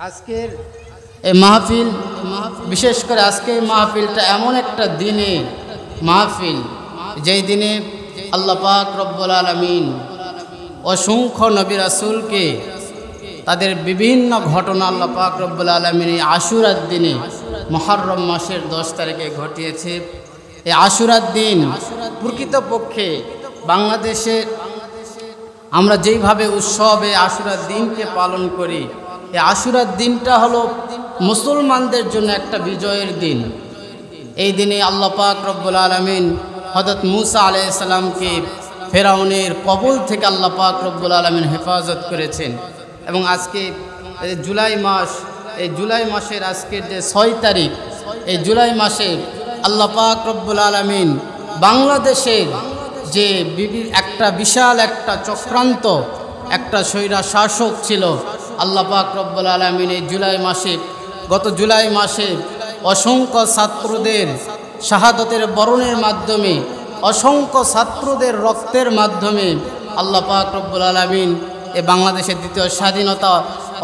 আজকের এই মাহফিল, বিশেষ করে আজকের মাহফিলটা এমন একটা দিনে মাহফিল, যেই দিনে আল্লাহ পাক রব্বুল আলামিন অসংখ্য নবী রাসূলকে তাদের বিভিন্ন ঘটনা আল্লাহ পাক রব্বুল আলামিন এই আশুরার দিনে মুহররম মাসের 10 তারিখে ঘটিয়েছে। এই আশুরার দিন প্রকৃতপক্ষে বাংলাদেশে আমরা যেইভাবে উৎসবে আশুরার দিনকে পালন করি, এই আশুরার দিনটা হলো মুসলমানদের জন্য একটা বিজয়ের দিন। এই দিনে আল্লাহ পাক রব্বুল আলামিন হযরত মূসা আলাইহিস সালামকে ফেরাউনের কবল থেকে আল্লাহ পাক রব্বুল আলামিন হেফাজত করেছেন। এবং আজকে জুলাই মাস, এই জুলাই মাসের আজকের যে 6 তারিখ, এই জুলাই মাসে আল্লাহ পাক রব্বুল আলামিন বাংলাদেশের যে একটা বিশাল একটা চক্রান্ত, একটা স্বৈরা শাসক ছিল, আল্লাহ পাক রব্বুল আলামিন এই জুলাই মাসে, গত জুলাই মাসে অসংখ্য ছাত্রদের শাহাদতের বরণের মাধ্যমে, অসংখ্য ছাত্রদের রক্তের মাধ্যমে আল্লাহ পাক রব্বুল আলামিন এই বাংলাদেশের দ্বিতীয় স্বাধীনতা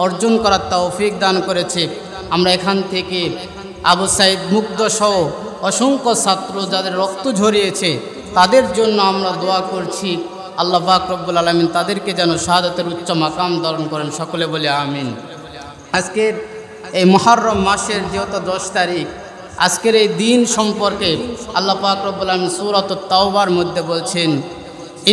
অর্জন করার তৌফিক দান করেছে। আমরা এখান থেকে আবু সাইদ মুগ্ধ সহ অসংখ্য ছাত্র যাদের রক্ত ঝরিয়েছে তাদের জন্য আমরা দোয়া করছি, আল্লাহ পাক রব্বুল আলামিন তাদেরকে যেন শাহাদাতের উচ্চ মাকাম দান করেন। সকলে বলে আমিন। আজকের এই মুহররম মাসের যেহেতু 10 তারিখ, আজকের এই দিন সম্পর্কে আল্লাহ পাক রব্বুল আলামিন সূরাত তাওবার মধ্যে বলছেন,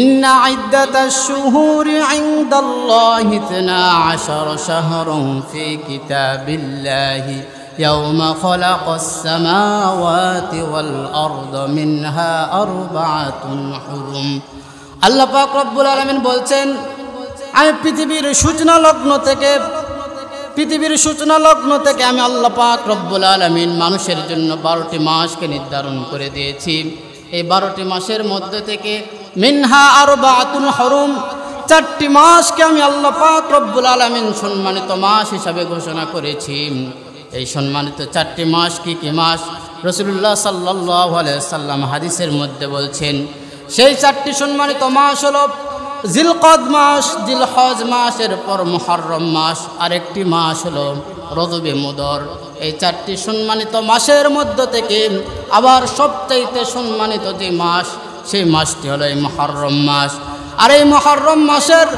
ইন্না ইদ্দাতাশ শুহুরি ইনদাল্লাহি 12 শাহরান ফি কিতাবিল্লাহি ইয়াওমা খালাকাস সামাওয়াতি ওয়াল আরদা মিনহা আরবাআতুন হুরুম। আল্লাহ পাক রব্বুল আলামিন বলছেন, আমি পৃথিবীর সূচনা লগ্ন থেকে আমি আল্লাহ পাক রব্বুল আলামিন মানুষের জন্য 12টি মাসকে নির্ধারণ করে দিয়েছি। এই 12টি মাসের মধ্যে থেকে মিনহা আরবাআতুন হুরুম, 4টি মাসকে আমি আল্লাহ পাক রব্বুল আলামিন সম্মানিত মাস হিসাবে ঘোষণা করেছি। এই সম্মানিত 4টি মাস কি কি মাস? রাসূলুল্লাহ সাল্লাল্লাহু আলাইহি সাল্লাম হাদিসের মধ্যে বলছেন, সেই 4টি সম্মানিত মাস হলো জিলকদ মাস, জিলহজ মাস, এরপর মুহররম মাস, আরেকটি মাস হলো রজবে মুদর। এই 4টি সম্মানিত মাসের মধ্য থেকে আবার সবচাইতে সম্মানিত যে মাস, সেই মাসটি হলো এই মুহররম মাস। আর এই মুহররম মাসের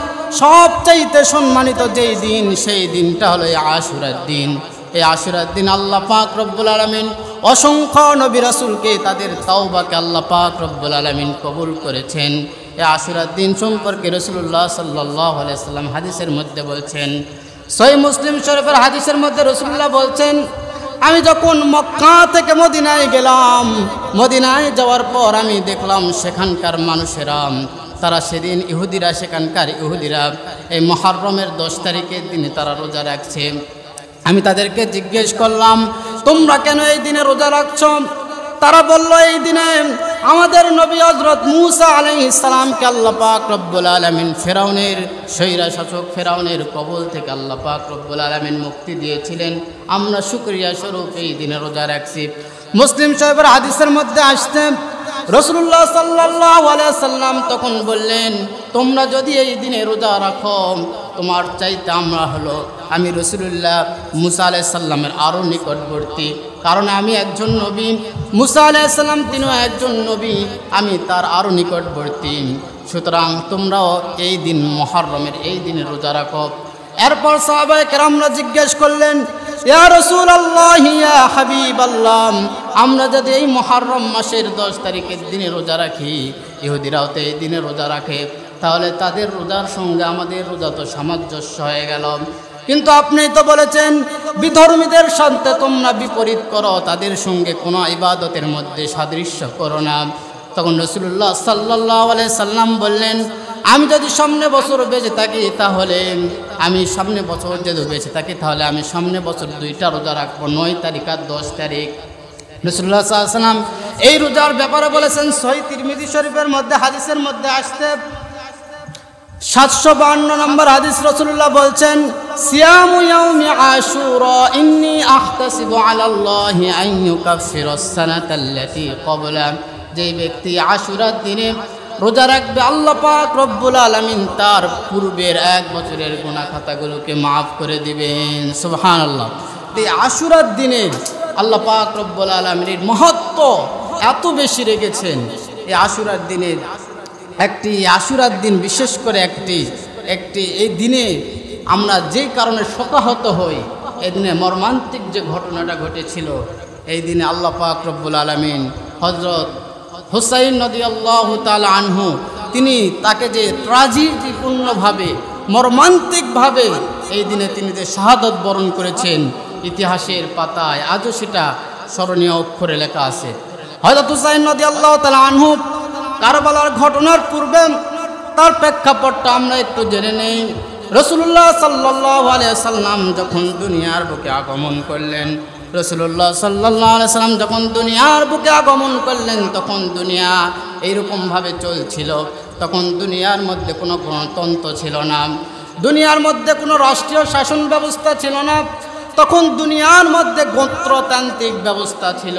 সবচাইতে সম্মানিত যেই দিন, সেই দিনটা হলো এই আশুরার দিন। এই আশুরার দিন আল্লাহ পাক রব্বুল আলামিন অসংখ্য নবী রাসূলকে তাদের তাওবাকে আল্লাহ পাক রব্বুল আলামিন কবুল করেছেন। এই আশুরার দিন সম্পর্কে রাসূলুল্লাহ সাল্লাল্লাহু আলাইহি সাল্লাম হাদিসের মধ্যে বলছেন, সহিহ মুসলিম শরীফের হাদিসের মধ্যে রাসূলুল্লাহ বলছেন, আমি যখন মক্কা থেকে মদিনায় গেলাম, মদিনায় যাওয়ার পর আমি দেখলাম সেখানকার মানুষেরা, তারা সেদিন সেখানকার ইহুদিরা এই মুহররমের 10 তারিখের দিনে তারা রোজা রাখছে। আমি তাদেরকে জিজ্ঞেস করলাম, তোমরা কেন এই দিনে রোজা রাখছ? তারা বলল, এই দিনে আমাদের নবী হযরত মূসা আলাইহিস সালামকে আল্লাহ পাক রব্বুল আলামিন ফেরাউনের স্বৈরা শাসক ফেরাউনের কবল থেকে আল্লাহ পাক রব্বুল আলামিন মুক্তি দিয়েছিলেন, আমরা শুকরিয়া স্বরূপ এই দিনে রোজা রাখছি। মুসলিম শরীফের হাদিসের মধ্যে আসছে, রাসূলুল্লাহ সাল্লাল্লাহু আলাইহি সাল্লাম তখন বললেন, তোমরা যদি এই দিনে রোজা রাখো, তোমার চাইতে আমি রাসূলুল্লাহ মূসা আলাইহিস সালামের আরও নিকটবর্তী, কারণ আমি একজন নবী, মূসা আলাইহিস সালাম তিনিও একজন নবী, আমি তার আরও নিকটবর্তী। সুতরাং তোমরাও এই দিন মুহররমের এই দিনে রোজা রাখো। এরপর সাহাবায়ে কেরামরা জিজ্ঞেস করলেন, ইয়া রাসূলুল্লাহ, ইয়া হাবিবাল্লাহ, আমরা যদি এই মুহররম মাসের 10 তারিখের দিনে রোজা রাখি, ইহুদিরাও তো এই দিনে রোজা রাখে, তাহলে তাদের রোজার সঙ্গে আমাদের রোজা তো সামঞ্জস্য হয়ে গেল। কিন্তু আপনি তো বলেছেন বিধর্মীদের সাথে তোমরা বিপরীত করো, তাদের সঙ্গে কোনো ইবাদতের মধ্যে সাদৃশ্য করো না। তখন রাসূলুল্লাহ সাল্লাল্লাহু আলাইহি সাল্লাম বললেন, আমি যদি সামনে বছর বেঁচে থাকি তাহলে আমি সামনে বছর সামনে বছর 2টা রোজা রাখবো, 9 তারিখ আর 10 তারিখ। রাসূলুল্লাহ সাল্লাল্লাহু আলাইহি সাল্লাম এই রোজার ব্যাপারে বলেছেন, সহিহ তিরমিজি শরীফের মধ্যে হাদিসের মধ্যে আসছে 752 নম্বর হাদিস, রাসূলুল্লাহ বলছেন, সিয়ামু ইয়াউমি আশুরা ইন্নী আহতাসিবু আলাল্লাহি আন ইউকাফিরাস সানাতাল্লাতী ক্বাবলা। যে ব্যক্তি আশুরার দিনে রোজা রাখবে, আল্লাহ পাক রব্বুল আলামিন তার পূর্বের 1 বছরের গুনাহ খাতাগুলোকে মাফ করে দিবেন। সুবহানাল্লাহ। এই আশুরার দিনে আল্লাহ পাক রব্বুল আলামিনের মহত্ব এত বেশি রেখেছেন। এই আশুরার দিনে আশুরার দিন বিশেষ করে একটি এই দিনে আমরা যে কারণে শোকাহত হই, এই দিনে মর্মান্তিক যে ঘটনাটা ঘটেছিল, এই দিনে আল্লাহ পাক রব্বুল আলামিন হযরত হুসাইন রাদিয়াল্লাহু তাআলা আনহু তিনি তাকে যে ট্র্যাজেডিপূর্ণভাবে মর্মান্তিকভাবে এই দিনে তিনি যে শাহাদাত বরণ করেছেন, ইতিহাসের পাতায় আজও সেটা স্মরণীয় অক্ষরে লেখা আছে। হযরত হুসাইন রাদিয়াল্লাহু তাআলা আনহু কারবালার ঘটনার পূর্বে তার প্রেক্ষাপটটা আমরা একটু জেনে নেই। রাসূলুল্লাহ সাল্লাল্লাহু আলাইহি সাল্লাম যখন দুনিয়ার বুকে আগমন করলেন, রাসূলুল্লাহ সাল্লাল্লাহু আলাইহি সাল্লাম যখন দুনিয়ার বুকে আগমন করলেন, তখন দুনিয়া এইরকমভাবে চলছিল। তখন দুনিয়ার মধ্যে কোনো গণতন্ত্র ছিল না, দুনিয়ার মধ্যে কোনো রাষ্ট্রীয় শাসন ব্যবস্থা ছিল না। তখন দুনিয়ার মধ্যে গোত্রতান্ত্রিক ব্যবস্থা ছিল।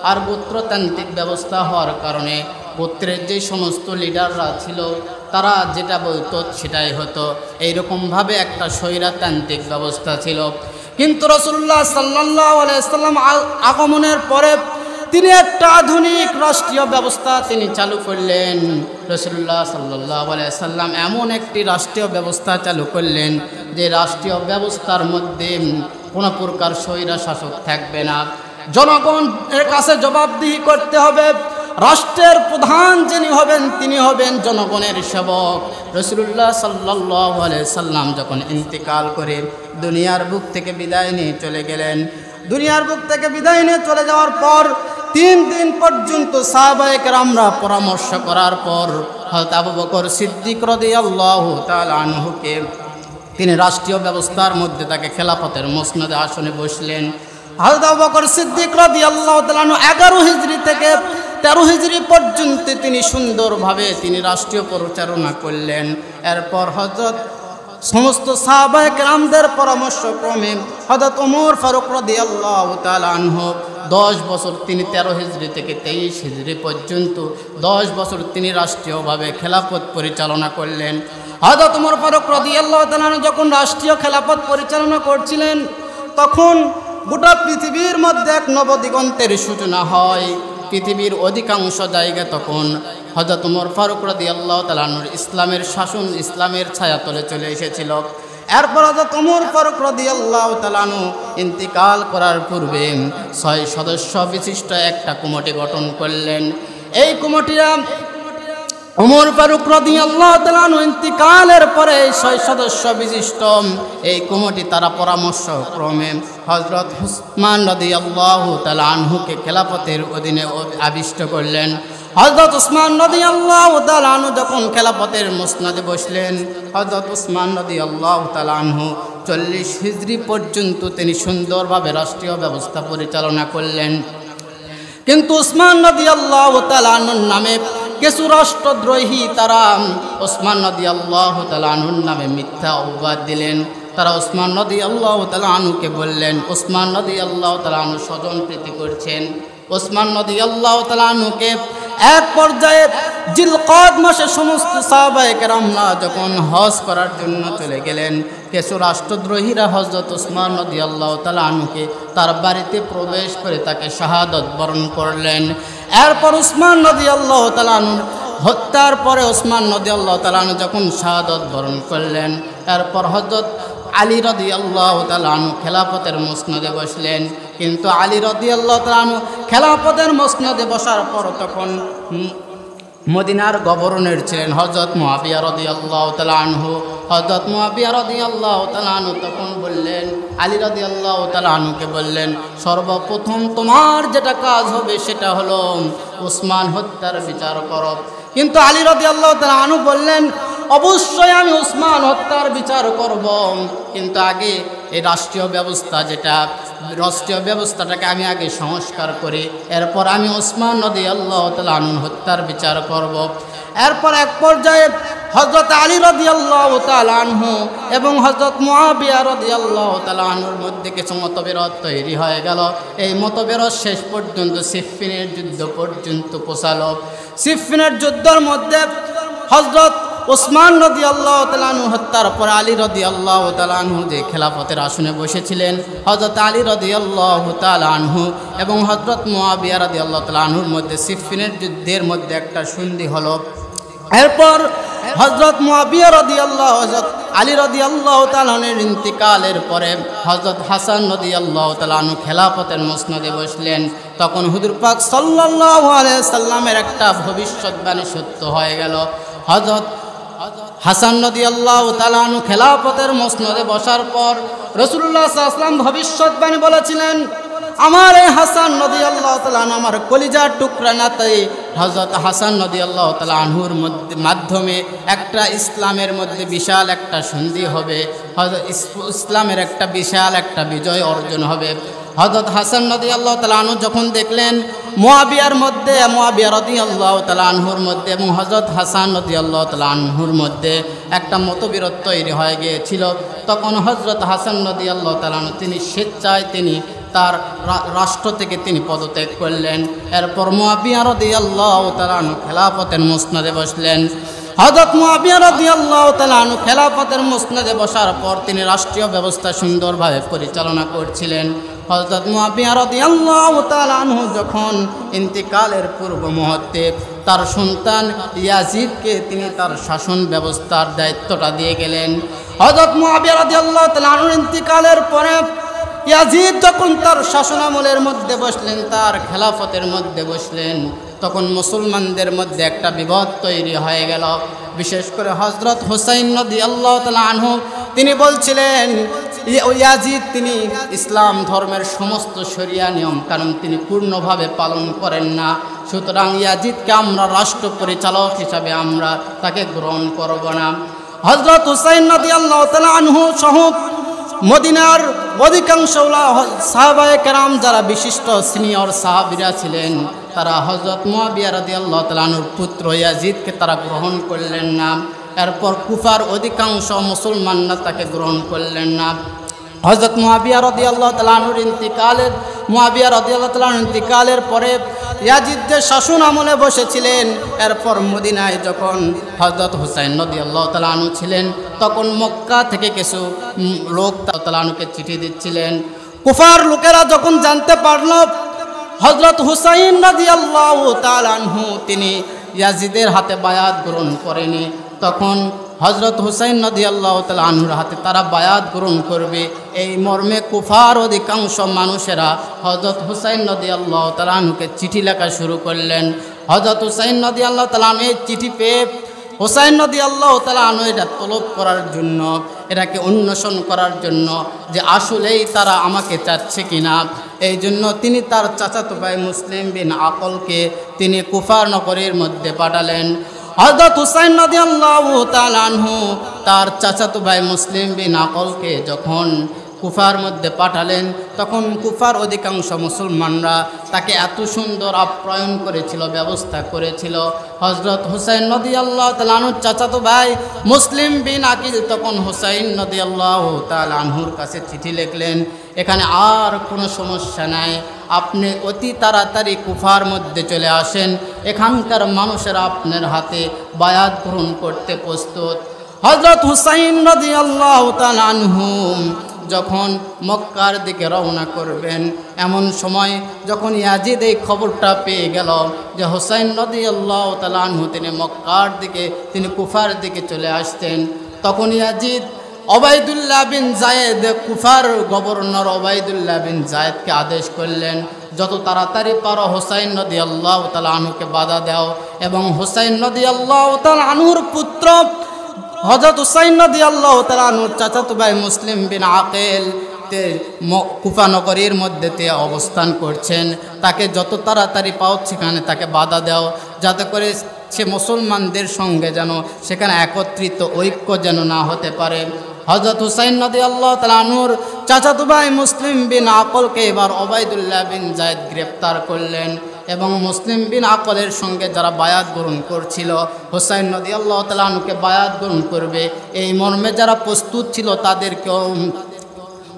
আর গোত্রতান্ত্রিক ব্যবস্থা হওয়ার কারণে গোত্রের যে সমস্ত লিডাররা ছিল তারা যেটা বলতো সেটাই হতো। এইরকমভাবে একটা স্বৈরতান্ত্রিক ব্যবস্থা ছিল। কিন্তু রাসূলুল্লাহ সাল্লাল্লাহু আলাইহি সাল্লাম আগমনের পরে তিনি একটা আধুনিক রাষ্ট্রীয় ব্যবস্থা তিনি চালু করলেন। রাসূলুল্লাহ সাল্লাল্লাহু আলাইহি সাল্লাম এমন একটি রাষ্ট্রীয় ব্যবস্থা চালু করলেন যে রাষ্ট্রীয় ব্যবস্থার মধ্যে কোনো প্রকার স্বৈরা শাসক থাকবে না। জনগণের কাছে জবাবদিহি করতে হবে। রাষ্ট্রের প্রধান যিনি হবেন তিনি হবেন জনগণের সেবক। রাসূলুল্লাহ সাল্লাল্লাহু আলাইহি সাল্লাম যখন ইন্তেকাল করে দুনিয়ার বুক থেকে বিদায় নিয়ে চলে গেলেন, দুনিয়ার বুক থেকে বিদায় নিয়ে চলে যাওয়ার পর 3 দিন পর্যন্ত সাহাবায়ে কেরামরা পরামর্শ করার পর হযরত আবু বকর সিদ্দিক রাদিয়াল্লাহু তাআলা আনহুকে তিনি রাষ্ট্রীয় ব্যবস্থার মধ্যে তাকে খেলাফতের মসনদে আসনে বসলেন। হযরত আবু বকর সিদ্দিক রাদিয়াল্লাহু তাআলা 11 হিজরি থেকে 13 হিজরি পর্যন্ত তিনি সুন্দরভাবে তিনি রাষ্ট্রীয় পরিচালনা করলেন। এরপর হযরত সমস্ত সাহাবায়ে কেরামদের পরামর্শক্রমে হযরত ওমর ফারুক রাদিয়াল্লাহু তাআলা আনহু 10 বছর তিনি 13 হিজরি থেকে 23 হিজরি পর্যন্ত 10 বছর তিনি রাষ্ট্রীয়ভাবে খেলাফত পরিচালনা করলেন। হযরত ওমর ফারুক রাদিয়াল্লাহু তাআলা আনহু যখন রাষ্ট্রীয় খেলাফত পরিচালনা করছিলেন, তখন গোটা পৃথিবীর মধ্যে এক নবদিগন্তের সূচনা হয়। পৃথিবীর অধিকাংশ জায়গা তখন হযরত ওমর ফারুক রাদিয়াল্লাহু তাআলা আনহুর ইসলামের শাসন, ইসলামের ছায়াতলে চলে এসেছিল। এরপর হযরত ওমর ফারুক রাদিয়াল্লাহু তাআলা আনহু ইন্তিকাল করার পূর্বে 6 সদস্য বিশিষ্ট একটা কমিটি গঠন করলেন। এই কমিটিরা ওমর ফারুক রাদিয়াল্লাহু তাআলা আনহু ইন্তিকালের পরে 6 সদস্য বিশিষ্ট এই কমিটি তারা পরামর্শক্রমে হযরত উসমান রাদিয়াল্লাহু তাআলা আনহুকে খেলাফতের অধীনে আবিষ্ট করলেন। হযরত উসমান রাদিয়াল্লাহু তাআলা আনহু যখন খেলাফতের মসনদে বসলেন, হযরত উসমান রাদিয়াল্লাহু তাআলা আনহু 40 হিজরি পর্যন্ত তিনি সুন্দরভাবে রাষ্ট্রীয় ব্যবস্থা পরিচালনা করলেন। কিন্তু উসমান রাদিয়াল্লাহু তাআলা আনহুর নামে কিছু রাষ্ট্রদ্রোহী তারা উসমান রাদিয়াল্লাহু তাআলা আনহুর নামে মিথ্যা অপবাদ দিলেন। তারা উসমান রাদিয়াল্লাহু তাআলা আনহুকে বললেন উসমান রাদিয়াল্লাহু তাআলা আনহু স্বজনপ্রীতি করছেন। উসমান রাদিয়াল্লাহু তাআলা আনহুকে এক পর্যায়ে জিলকদ মাসে সমস্ত সাহাবায়ে কেরামরা যখন হজ করার জন্য চলে গেলেন, কিছু রাষ্ট্রদ্রোহীরা হযরত উসমান রাদিয়াল্লাহু তাআলা আনহুকে তার বাড়িতে প্রবেশ করে তাকে শাহাদাত বরণ করলেন। এরপর উসমান রাদিয়াল্লাহু তাআলা আনহু হত্যার পরে উসমান রাদিয়াল্লাহু তাআলা আনহু যখন শাহাদাত বরণ করলেন, এরপর হযরত আলী রাদিয়াল্লাহু তাআলা আনহু খেলাফতের মসনদে বসলেন। কিন্তু আলী রাদিয়াল্লাহু তাআলা আনহু খেলাফতের মসনদে বসার পর তখন মদিনার গভর্নর ছিলেন হযরত মুআবিয়া রাদিয়াল্লাহু তাআলা আনহু। হযরত মুআবিয়া রাদিয়াল্লাহু তাআলা আনহু তখন বললেন, আলী রাদিয়াল্লাহু তাআলা আনহুকে বললেন, সর্বপ্রথম তোমার যেটা কাজ হবে সেটা হলো উসমান হত্যার বিচার করো। কিন্তু আলী রাদিয়াল্লাহু তাআলা আনহু বললেন, অবশ্যই আমি উসমান হত্যার বিচার করব, কিন্তু আগে এই রাষ্ট্রীয় ব্যবস্থাটাকে আমি আগে সংস্কার করি, এরপর আমি উসমান রাদিয়াল্লাহু তাআলা আনহু হত্যার বিচার করব। এরপর এক পর্যায়ে হযরত আলী রাদিয়াল্লাহু তাআলা আনহু এবং হযরত মুআবিয়া রাদিয়াল্লাহু তাআলা আনহুর মধ্যে কিছু মতবিরোধ তৈরি হয়ে গেল। এই মতবিরোধ শেষ পর্যন্ত সিফফিনের যুদ্ধ পর্যন্ত পৌঁছালো। সিফফিনের যুদ্ধের মধ্যে হযরত ওসমান রাদিয়াল্লাহু তাআলা আনহু হত্যার পর আলী রাদিয়াল্লাহু তাআলা আনহু যে খেলাফতের আসনে বসেছিলেন, হযরত আলী রাদিয়াল্লাহু তাআলা আনহু এবং হযরত মুআবিয়া রাদিয়াল্লাহু তাআলা আনহুর মধ্যে সিফফিনের যুদ্ধের মধ্যে একটা সন্ধি হলো। এরপর হযরত মুআবিয়া রাদিয়াল্লাহু হযরত আলী রাদিয়াল্লাহু তাআলা আনহুর ইন্তিকালের পরে হযরত হাসান রাদিয়াল্লাহু তাআলা আনহু খেলাফতের মসনদে বসলেন। তখন হুজুর পাক সাল্লাল্লাহু আলাইহি সাল্লামের একটা ভবিষ্যৎবাণী সত্য হয়ে গেল। হযরত হাসান রাদিয়াল্লাহু তাআলা আনহু খেলাফতের মসনদে বসার পর রাসূলুল্লাহ সাল্লাল্লাহু আলাইহি ওয়াসাল্লাম ভবিষ্যৎবাণী বলেছিলেন, আমার এই হাসান রাদিয়াল্লাহু তাআলা আনহু আমার কলিজার টুকরা নাতি। হযরত হাসান রাদিয়াল্লাহু তাআলা আনহুর মাধ্যমে একটা ইসলামের মধ্যে বিশাল একটা সন্ধি হবে, ইসলামের একটা বিশাল একটা বিজয় অর্জন হবে। হযরত হাসান রাদিয়াল্লাহু তাআলা আনহু যখন দেখলেন মুআবিয়া রাদিয়াল্লাহু তাআলা আনহুর মধ্যে এবং হযরত হাসান রাদিয়াল্লাহু তাআলা আনহুর মধ্যে একটা মতবিরোধ তৈরি হয়ে গিয়েছিল, তখন হযরত হাসান রাদিয়াল্লাহু তাআলা আনহু তিনি স্বেচ্ছায় তিনি তার রাষ্ট্র থেকে তিনি পদত্যাগ করলেন। এরপর মুআবিয়া রাদিয়াল্লাহু তাআলা আনহু খেলাফতের মসনদে বসলেন। হযরত মুআবিয়া রাদিয়াল্লাহু তাআলা আনহু খেলাফতের মসনদে বসার পর তিনি রাষ্ট্রীয় ব্যবস্থা সুন্দরভাবে পরিচালনা করছিলেন। হযরত মুআবিয়া রাদিয়াল্লাহু তাআলা আনহু যখন ইন্তিকালের পূর্ব মুহূর্তে তার সন্তান ইয়াজিদকে তিনি তার শাসন ব্যবস্থার দায়িত্বটা দিয়ে গেলেন। হযরত মুআবিয়া রাদিয়াল্লাহু তাআলা আনহুর ইন্তিকালের পরে ইয়াজিদ যখন তার শাসনামলের মধ্যে বসলেন, তার খেলাফতের মধ্যে বসলেন, তখন মুসলমানদের মধ্যে একটা বিবাদ তৈরি হয়ে গেল। বিশেষ করে হযরত হুসাইন রাদিয়াল্লাহু তাআলা আনহু তিনি বলছিলেন ইয়াজিদ তিনি ইসলাম ধর্মের সমস্ত শরিয়া নিয়ম কানুন তিনি পূর্ণভাবে পালন করেন না, সুতরাং ইয়াজিদকে আমরা রাষ্ট্র পরিচালক হিসাবে আমরা তাকে গ্রহণ করব না। হযরত হুসাইন রাদিয়াল্লাহু তাআলা আনহু সহ মদিনার অধিকাংশ সাহাবায়ে কেরাম যারা বিশিষ্ট সিনিয়র সাহাবীরা ছিলেন, তারা হযরত মুআবিয়া রাদিয়াল্লাহু তাআলা আনহুর পুত্র ইয়াজিদকে তারা গ্রহণ করলেন না। এরপর কুফার অধিকাংশ মুসলমানরা তাকে গ্রহণ করলেন না। হযরত মুআবিয়া রাদিয়াল্লাহু তাআলা আনহুর ইন্তিকালের পরে ইয়াজিদ যে শাসন আমলে বসেছিলেন, এরপর মদিনায় যখন হযরত হুসাইন রাদিয়াল্লাহু তাআলা আনহু ছিলেন, তখন মক্কা থেকে কিছু লোক তাআলা আনহুকে চিঠি দিচ্ছিলেন। কুফার লোকেরা যখন জানতে পারল হযরত হুসাইন রাদিয়াল্লাহু তাআলা আনহু তিনি ইয়াজিদের হাতে বায়াত গ্রহণ করেনি, তখন হযরত হুসাইন রাদিয়াল্লাহু তাআলা আনহুর হাতে তারা বায়াত গ্রহণ করবে, এই মর্মে কুফার অধিকাংশ মানুষেরা হযরত হুসাইন রাদিয়াল্লাহু তাআলা আনহুকে চিঠি লেখা শুরু করলেন। হযরত হুসাইন রাদিয়াল্লাহু তাআলা আনহু এই চিঠি পেয়ে হুসাইন রাদিয়াল্লাহু তাআলা আনহু এটা তলব করার জন্য, এটাকে অন্বেষণ করার জন্য যে আসলেই তারা আমাকে চাচ্ছে কিনা, এই জন্য তিনি তার চাচাতো ভাই মুসলিম বিন আকলকে তিনি কুফার নগরীর মধ্যে পাঠালেন। হযরত হুসাইন রাদিয়াল্লাহু তাআলা আনহু তার চাচাতো ভাই মুসলিম বিন আকলকে যখন কুফার মধ্যে পাঠালেন, তখন কুফার অধিকাংশ মুসলমানরা তাকে এত সুন্দর আপ্যায়ন করেছিল, ব্যবস্থা করেছিল। হযরত হুসাইন রাদিয়াল্লাহু তাআলা আনহুর চাচাতো ভাই মুসলিম বিন আকিল তখন হুসাইন রাদিয়াল্লাহু তাআলা আনহুর কাছে চিঠি লিখলেন, এখানে আর কোনো সমস্যা নাই, আপনি অতি তাড়াতাড়ি কুফার মধ্যে চলে আসেন, এখানকার মানুষেরা আপনার হাতে বায়াত গ্রহণ করতে প্রস্তুত। হযরত হুসাইন রাদিয়াল্লাহু তাআলা আনহু যখন মক্কার দিকে রওনা করবেন, এমন সময় যখন ইয়াজিদ এই খবরটা পেয়ে গেল যে হুসাইন রাদিয়াল্লাহু তাআলা আনহু তিনি মক্কার দিকে তিনি কুফার দিকে চলে আসতেন, তখন ইয়াজিদ ওবাইদুল্লাহ বিন জায়েদ কুফার গভর্নর ওবাইদুল্লাহ বিন জায়েদকে আদেশ করলেন, যত তাড়াতাড়ি পারো হুসাইন রাদিয়াল্লাহু তাআলা আনহুকে বাধা দাও এবং হুসাইন রাদিয়াল্লাহু তাআলা আনহুর পুত্র হযরত হুসাইন রাদিয়াল্লাহু তাআলা আনহুর চাচাতো ভাই মুসলিম বিন আকিল কুফা নগরীর মধ্যে অবস্থান করছেন, তাকে যত তাড়াতাড়ি পাও সেখানে তাকে বাধা দাও, যাতে করে সে মুসলমানদের সঙ্গে যেন সেখানে একত্রিত ঐক্য যেন না হতে পারে। হযরত হুসাইন রাদিয়াল্লাহু তাআলা আনহুর চাচাতো ভাই মুসলিম বিন আকলকে এবার ওবাইদুল্লাহ বিন জায়েদ গ্রেফতার করলেন এবং মুসলিম বিন আকলের সঙ্গে যারা বায়াত গ্রহণ করছিল হুসাইন রাদিয়াল্লাহু তাআলা আনহুকে বায়াত গ্রহণ করবে, এই মর্মে যারা প্রস্তুত ছিল তাদেরকেও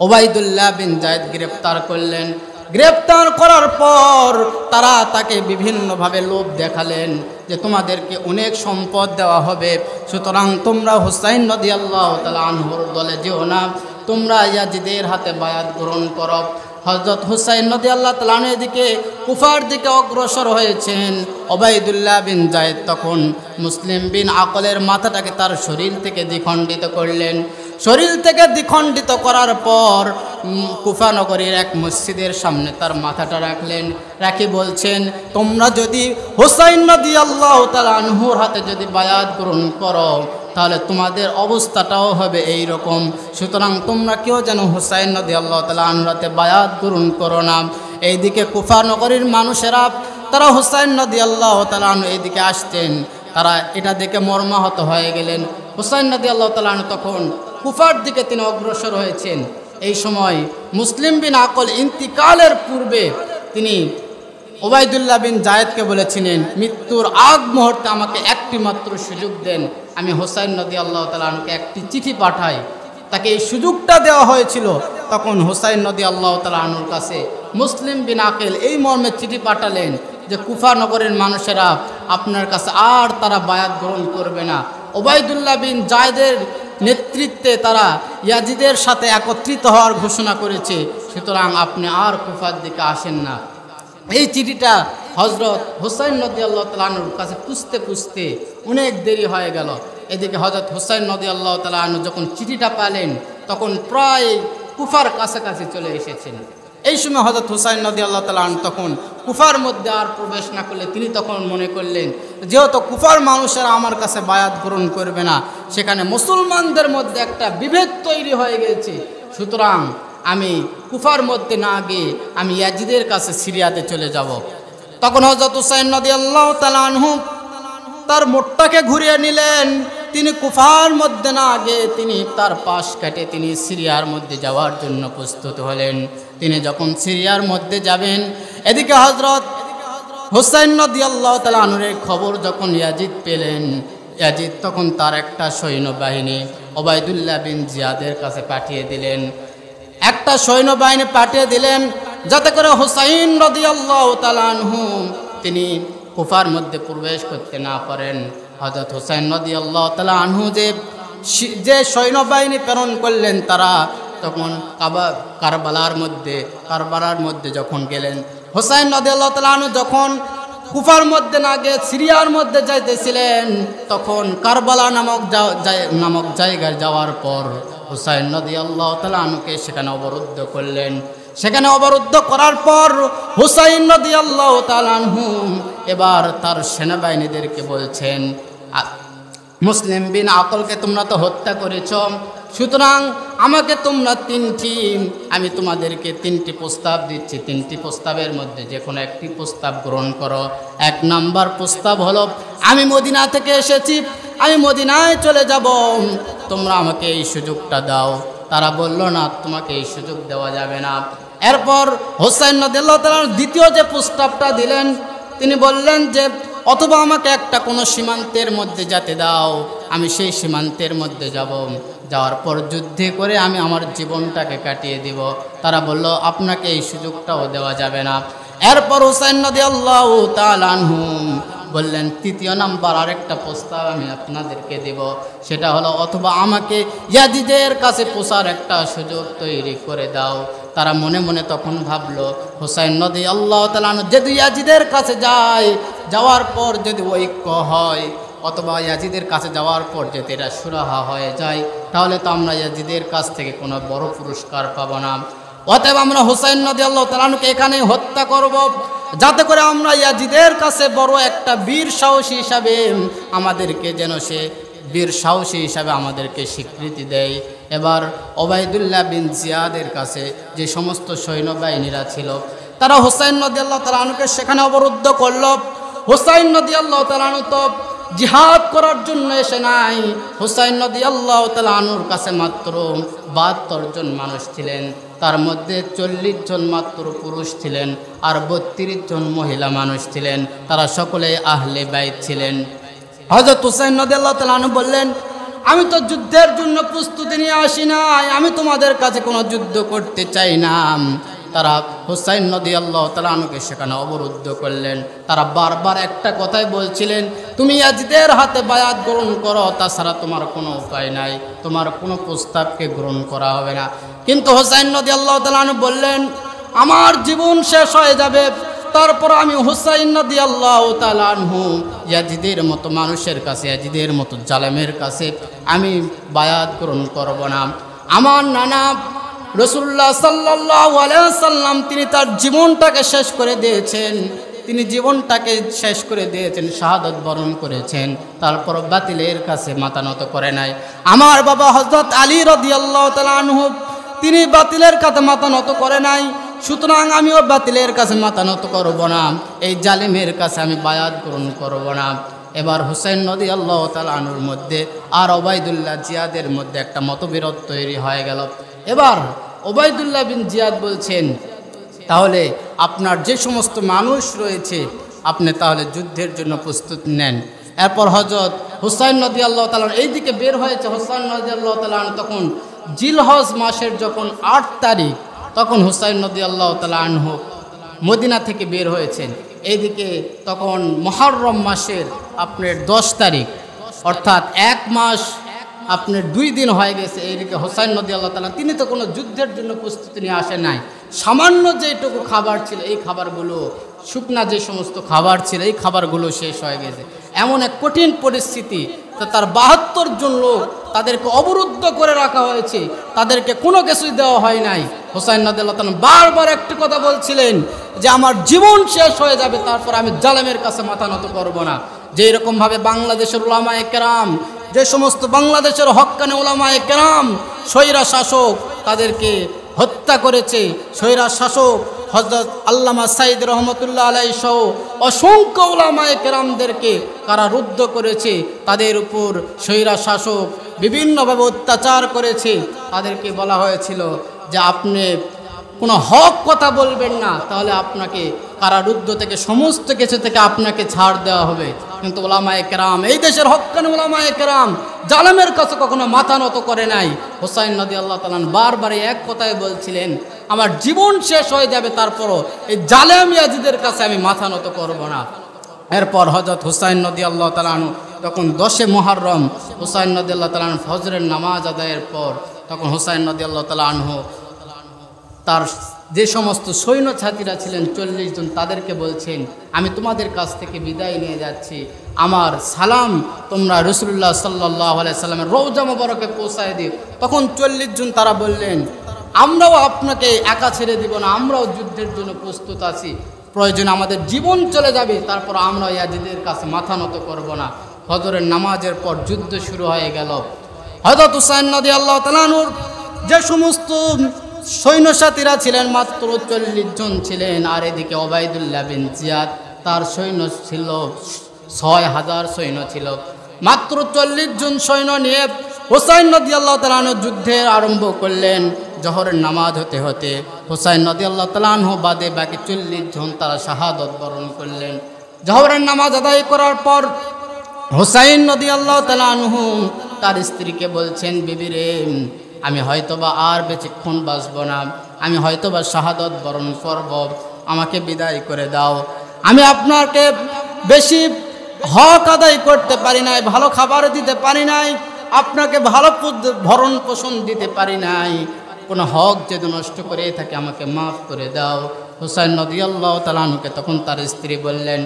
ওবাইদুল্লাহ বিন জায়েদ গ্রেপ্তার করলেন। গ্রেপ্তার করার পর তারা তাকে বিভিন্নভাবে লোভ দেখালেন যে তোমাদেরকে অনেক সম্পদ দেওয়া হবে, সুতরাং তোমরা হুসাইন রাদিয়াল্লাহু তাআলা আনহুর দলে যেও না, তোমরা ইয়াজিদের হাতে বায়াত গ্রহণ করো। হযরত হুসাইন রাদিয়াল্লাহু তাআলা আনহু এদিকে কুফার দিকে অগ্রসর হয়েছেন। ওবাইদুল্লাহ বিন জায়েদ তখন মুসলিম বিন আকলের মাথাটাকে তার শরীর থেকে দ্বিখণ্ডিত করলেন। শরীর থেকে দ্বিখণ্ডিত করার পর কুফা নগরীর এক মসজিদের সামনে তার মাথাটা রাখলেন। রাখি বলছেন, তোমরা যদি হুসাইন রাদিয়াল্লাহু তাআলা আনহুর হাতে যদি বায়াত গ্রহণ করো তাহলে তোমাদের অবস্থাটাও হবে এই রকম, সুতরাং তোমরা কেউ যেন হুসাইন রাদিয়াল্লাহু তাআলা আনহুর হাতে বায়াত গ্রহণ করো না। এইদিকে কুফা নগরীর মানুষেরা তারা হুসাইন রাদিয়াল্লাহু তাআলা আনহু এইদিকে আসতেন, তারা এটা দেখে মর্মাহত হয়ে গেলেন। হুসাইন রাদিয়াল্লাহু তাআলা আনহু তখন কুফার দিকে তিনি অগ্রসর হয়েছেন। এই সময় মুসলিম বিন আকল ইন্তিকালের পূর্বে তিনি ওবাইদুল্লাহ বিন জায়েদকে বলেছিলেন, মৃত্যুর আগ মুহূর্তে আমাকে একটি মাত্র সুযোগ দেন, আমি হুসাইন রাদিয়াল্লাহু তাআলা আনহুকে একটি চিঠি পাঠাই। তাকে এই সুযোগটা দেওয়া হয়েছিল। তখন হুসাইন রাদিয়াল্লাহু তাআলা আনহুর কাছে মুসলিম বিন আকল এই মর্মে চিঠি পাঠালেন যে কুফা নগরের মানুষেরা আপনার কাছে আর তারা বায়াত গ্রহণ করবে না। ওবাইদুল্লাহ বিন জায়েদের নেতৃত্বে তারা ইয়াজিদের সাথে একত্রিত হওয়ার ঘোষণা করেছে, সুতরাং আপনি আর কুফার দিকে আসেন না। এই চিঠিটা হযরত হুসাইন রাদিয়াল্লাহু তাআলা আনহুর কাছে পুছতে পুছতে অনেক দেরি হয়ে গেল। এদিকে হযরত হুসাইন রাদিয়াল্লাহু তাআলা আনহু যখন চিঠিটা পেলেন তখন প্রায় কুফার কাছাকাছি চলে এসেছেন। এই সময় হযরত হুসাইন রাদিয়াল্লাহু তাআলা আনহু তখন কুফার মধ্যে আর প্রবেশ না করলে তিনি তখন মনে করলেন, যেহেতু কুফার মানুষেরা আমার কাছে বায়াত গ্রহণ করবে না, সেখানে মুসলমানদের মধ্যে একটা বিভেদ তৈরি হয়ে গেছে, সুতরাং আমি কুফার মধ্যে না গিয়ে আমি ইয়াজিদের কাছে সিরিয়াতে চলে যাব। তখন হযরত হুসাইন রাদিয়াল্লাহু তাআলা আনহু তার মোটটাকে ঘুরিয়ে নিলেন। তিনি কুফার মধ্যে না গিয়ে তিনি তার পাশ কাটে তিনি সিরিয়ার মধ্যে যাওয়ার জন্য প্রস্তুত হলেন। তিনি যখন সিরিয়ার মধ্যে যাবেন, এদিকে হযরত হুসাইন রাদিয়াল্লাহু তাআলা আনহুর খবর যখন ইয়াজিদ পেলেন, ইয়াজিদ তখন তার একটা সৈন্যবাহিনী ওবাইদুল্লাহ বিন জিয়াদের কাছে পাঠিয়ে দিলেন। একটা সৈন্যবাহিনী পাঠিয়ে দিলেন যাতে করে হুসাইন রাদিয়াল্লাহু তাআলা আনহু তিনি কুফার মধ্যে প্রবেশ করতে না পারেন। হযরত হুসাইন রাদিয়াল্লাহু তাআলা আনহু যে সৈন্যবাহিনী প্রেরণ করলেন, তারা তখন কারবালার মধ্যে যখন গেলেন, হুসাইন রাদিয়াল্লাহু তাআলা আনহু যখন কুফার মধ্যে না গিয়ে সিরিয়ার মধ্যে যাইতেছিলেন, তখন কারবালা নামক জায়গায় যাওয়ার পর হুসাইন রাদিয়াল্লাহু তাআলা আনহুকে সেখানে অবরুদ্ধ করলেন। সেখানে অবরুদ্ধ করার পর হুসাইন রাদিয়াল্লাহু তাআলা আনহু এবার তার সেনাবাহিনীদেরকে বলছেন, মুসলিম বিন আকলকে তোমরা তো হত্যা করেছ, সুতরাং আমাকে তোমরা আমি তোমাদেরকে 3টি প্রস্তাব দিচ্ছি। 3টি প্রস্তাবের মধ্যে যে কোনো একটি প্রস্তাব গ্রহণ করো। 1 নাম্বার প্রস্তাব হলো, আমি মদিনা থেকে এসেছি, আমি মদিনায় চলে যাব, তোমরা আমাকে এই সুযোগটা দাও। তারা বলল, না, তোমাকে এই সুযোগ দেওয়া যাবে না। এরপর হুসাইন রাদিয়াল্লাহু তাআলা দ্বিতীয় যে প্রস্তাবটা দিলেন, তিনি বললেন যে অথবা আমাকে একটা কোনো সীমান্তের মধ্যে যেতে দাও, আমি সেই সীমান্তের মধ্যে যাব, যাওয়ার পর যুদ্ধে করে আমি আমার জীবনটাকে কাটিয়ে দিব। তারা বলল, আপনাকে এই সুযোগটাও দেওয়া যাবে না। এরপর হুসাইন রাদিয়াল্লাহু তাআলা আনহু বললেন, 3য় নাম্বার আরেকটা প্রস্তাব আমি আপনাদেরকে দেব, সেটা হলো অথবা আমাকে ইয়াজিদের কাছে পৌঁছার একটা সুযোগ তৈরি করে দাও। তারা মনে মনে তখন ভাবলো, হুসাইন রাদিয়াল্লাহু তাআলা আনহু যদি ইয়াজিদের কাছে যাওয়ার পর যদি ঐক্য হয়, অথবা ইয়াজিদের কাছে যাওয়ার পর যদি এরা সুরাহা হয়ে যায়, তাহলে তো আমরা ইয়াজিদের কাছ থেকে কোনো বড় পুরস্কার পাবো না। অতএব আমরা হুসাইন রাদিয়াল্লাহু তাআলা আনহুকে এখানে হত্যা করব, যাতে করে আমরা ইয়াজিদের কাছে বড় একটা বীর সাহসী হিসাবে আমাদেরকে যেন সে বীর সাহসী হিসাবে আমাদেরকে স্বীকৃতি দেয়। এবার ওবাইদুল্লাহ বিন জিয়াদের কাছে যে সমস্ত সৈন্যবাহিনীরা ছিল, তারা হুসাইন রাদিয়াল্লাহু তাআলা আনহুকে সেখানে অবরুদ্ধ করল। হুসাইন রাদিয়াল্লাহু তাআলা আনহু তো জিহাদ করার জন্য এসে নাই। হুসাইন রাদিয়াল্লাহু তাআলা আনহুর কাছে মাত্র 72 জন মানুষ ছিলেন। তার মধ্যে 40 জন মাত্র পুরুষ ছিলেন আর 32 জন মহিলা মানুষ ছিলেন, তারা সকলেই আহলে বাইত ছিলেন। হযরত হুসাইন রাদিয়াল্লাহু তাআলা আনহু বললেন, আমি তো যুদ্ধের জন্য প্রস্তুতি নিয়ে আসি নাই, আমি তোমাদের কাছে কোনো যুদ্ধ করতে চাই না। তারা হুসাইন রাদিয়াল্লাহু তাআলা আনহুকে সেখানে অবরুদ্ধ করলেন। তারা বারবার একটা কথাই বলছিলেন, তুমি ইয়াজিদের হাতে বায়াত গ্রহণ করো, তাছাড়া তোমার কোনো উপায় নাই, তোমার কোনো প্রস্তাবকে গ্রহণ করা হবে না। কিন্তু হুসাইন রাদিয়াল্লাহু তাআলা আনহু বললেন, আমার জীবন শেষ হয়ে যাবে, তারপর আমি হুসাইন রাদিয়াল্লাহু তাআলা আনহু ইয়াজিদের মতো মানুষের কাছে, ইয়াজিদের মতো জালেমের কাছে আমি বায়াত গ্রহণ করব না। আমার নানা রাসূলুল্লাহ সাল্লাল্লাহু আলাইহি ওয়াসাল্লাম তিনি তার জীবনটাকে শেষ করে দিয়েছেন, তিনি জীবনটাকে শেষ করে দিয়েছেন, শাহাদাত বরণ করেছেন, তারপর বাতিলের কাছে মাথা নত করে নাই। আমার বাবা হযরত আলী রাদিয়াল্লাহু তাআলা আনহু তিনি বাতিলের কাছে মাথা নত করে নাই, সুতরাং আমিও বাতিলের কাছে মাথা নত করব না, এই জালিমের কাছে আমি বায়াত গ্রহণ করব না। এবার হুসাইন রাদিয়াল্লাহু তাআলা আনহুর মধ্যে আর ওবাইদুল্লাহ জিয়াদের মধ্যে একটা মতবিরোধ তৈরি হয়ে গেল। এবার ওবাইদুল্লাহ বিন জিয়াদ বলছেন, তাহলে আপনার যে সমস্ত মানুষ রয়েছে আপনি তাহলে যুদ্ধের জন্য প্রস্তুত নেন। এরপর হযরত হুসাইন রাদিয়াল্লাহু তাআলা এইদিকে বের হয়েছে। হুসাইন রাদিয়াল্লাহু তাআলা তখন জিলহজ মাসের যখন 8 তারিখ, তখন হুসাইন রাদিয়াল্লাহু তাআলা আনহু মদিনা থেকে বের হয়েছেন। এইদিকে তখন মুহররম মাসের আপনার 10 তারিখ, অর্থাৎ 1 মাস আপনার 2 দিন হয়ে গেছে। এইদিকে হুসাইন রাদিয়াল্লাহু তাআলা তিনি তো কোনো যুদ্ধের জন্য প্রস্তুতি নিয়ে আসেন নাই, সামান্য যেটুকু খাবার ছিল এই খাবারগুলো, শুকনা যে সমস্ত খাবার ছিল এই খাবারগুলো শেষ হয়ে গেছে। এমন এক কঠিন পরিস্থিতি, তার 72 জন লোক তাদেরকে অবরুদ্ধ করে রাখা হয়েছে, তাদেরকে কোনো কিছুই দেওয়া হয় নাই। হুসাইন রাদিয়াল্লাহু তাআলা বারবার একটি কথা বলছিলেন যে আমার জীবন শেষ হয়ে যাবে, তারপর আমি জালেমের কাছে মাথা নত করব না। যেই রকমভাবে বাংলাদেশের উলামায়ে কেরাম, যে সমস্ত বাংলাদেশের হক্কানি উলামায়ে কেরাম স্বৈরা শাসক তাদেরকে হত্যা করেছে, স্বৈরা শাসক হযরত আল্লামা সাইদ রহমতুল্লাহ আলাইহি সহ অসংখ্য উলামায়ে কেরামদেরকে কারারুদ্ধ করেছে, তাদের উপর স্বৈরা শাসক বিভিন্নভাবে অত্যাচার করেছে। তাদেরকে বলা হয়েছিল যে আপনি কোনো হক কথা বলবেন না, তাহলে আপনাকে কারারুদ্ধ থেকে সমস্ত কিছু থেকে আপনাকে ছাড় দেওয়া হবে। কিন্তু উলামায়ে কেরাম, এই দেশের হক্কানি উলামায়ে কেরাম জালেমের কাছে কখনো মাথা নত করে নাই। হুসাইন রাদিয়াল্লাহু তাআলা বারবার এক কথাই বলছিলেন, আমার জীবন শেষ হয়ে যাবে, তারপরও এই জালেম ইয়াজিদের কাছে আমি মাথা নত করব না। এরপর হযরত হুসাইন রাদিয়াল্লাহু তাআলা তখন 10 মুহররম হুসাইন রাদিয়াল্লাহু তাআলা ফজরের নামাজ আদায়ের পর তখন হুসাইন রাদিয়াল্লাহু তাআলা তার যে সমস্ত সৈন্য ছাত্রীরা ছিলেন 40 জন, তাদেরকে বলছেন, আমি তোমাদের কাছ থেকে বিদায় নিয়ে যাচ্ছি, আমার সালাম তোমরা রাসূলুল্লাহ সাল্লাল্লাহু আলাইহি সাল্লামের রওজা মোবারকে পৌঁছায় দিও। তখন 40 জন তারা বললেন, আমরাও আপনাকে একা ছেড়ে দিব না, আমরাও যুদ্ধের জন্য প্রস্তুত আছি, প্রয়োজন আমাদের জীবন চলে যাবে, তারপর আমরা ইয়াজিদের কাছে মাথা নত করব না। ফজরের নামাজের পর যুদ্ধ শুরু হয়ে গেল। হযরত হুসাইন রাদিয়াল্লাহু তাআলা আনহুর যে সমস্ত সৈন্য সাথীরা ছিলেন মাত্র 40 জন ছিলেন, আর এদিকে ওবাইদুল্লাহ বিন জিয়াদ তার সৈন্য ছিল 6000 সৈন্য ছিল। মাত্র 40 জন সৈন্য নিয়ে হুসাইন রাদিয়াল্লাহু তাআলা আনহু যুদ্ধে আরম্ভ করলেন। জোহরের নামাজ হতে হতে হুসাইন রাদিয়াল্লাহু তাআলা আনহু বাদে বাকি 40 জন তারা শাহাদাত বরণ করলেন। জোহরের নামাজ আদায় করার পর হুসাইন রাদিয়াল্লাহু তাআলা আনহু তার স্ত্রীকে বলছেন, বিবি রে, আমি হয়তোবা আর বেশিক্ষণ বাঁচব না, আমি হয়তোবা শাহাদাত বরণ করব, আমাকে বিদায় করে দাও। আমি আপনাকে বেশি হক আদায় করতে পারি নাই, ভালো খাবার দিতে পারি নাই, আপনাকে ভালো ভরণ পোষণ দিতে পারি নাই, কোনো হক যদি নষ্ট করে থাকে আমাকে মাফ করে দাও। হুসাইন রাদিয়াল্লাহু তাআলা আনহুকে তখন তার স্ত্রী বললেন,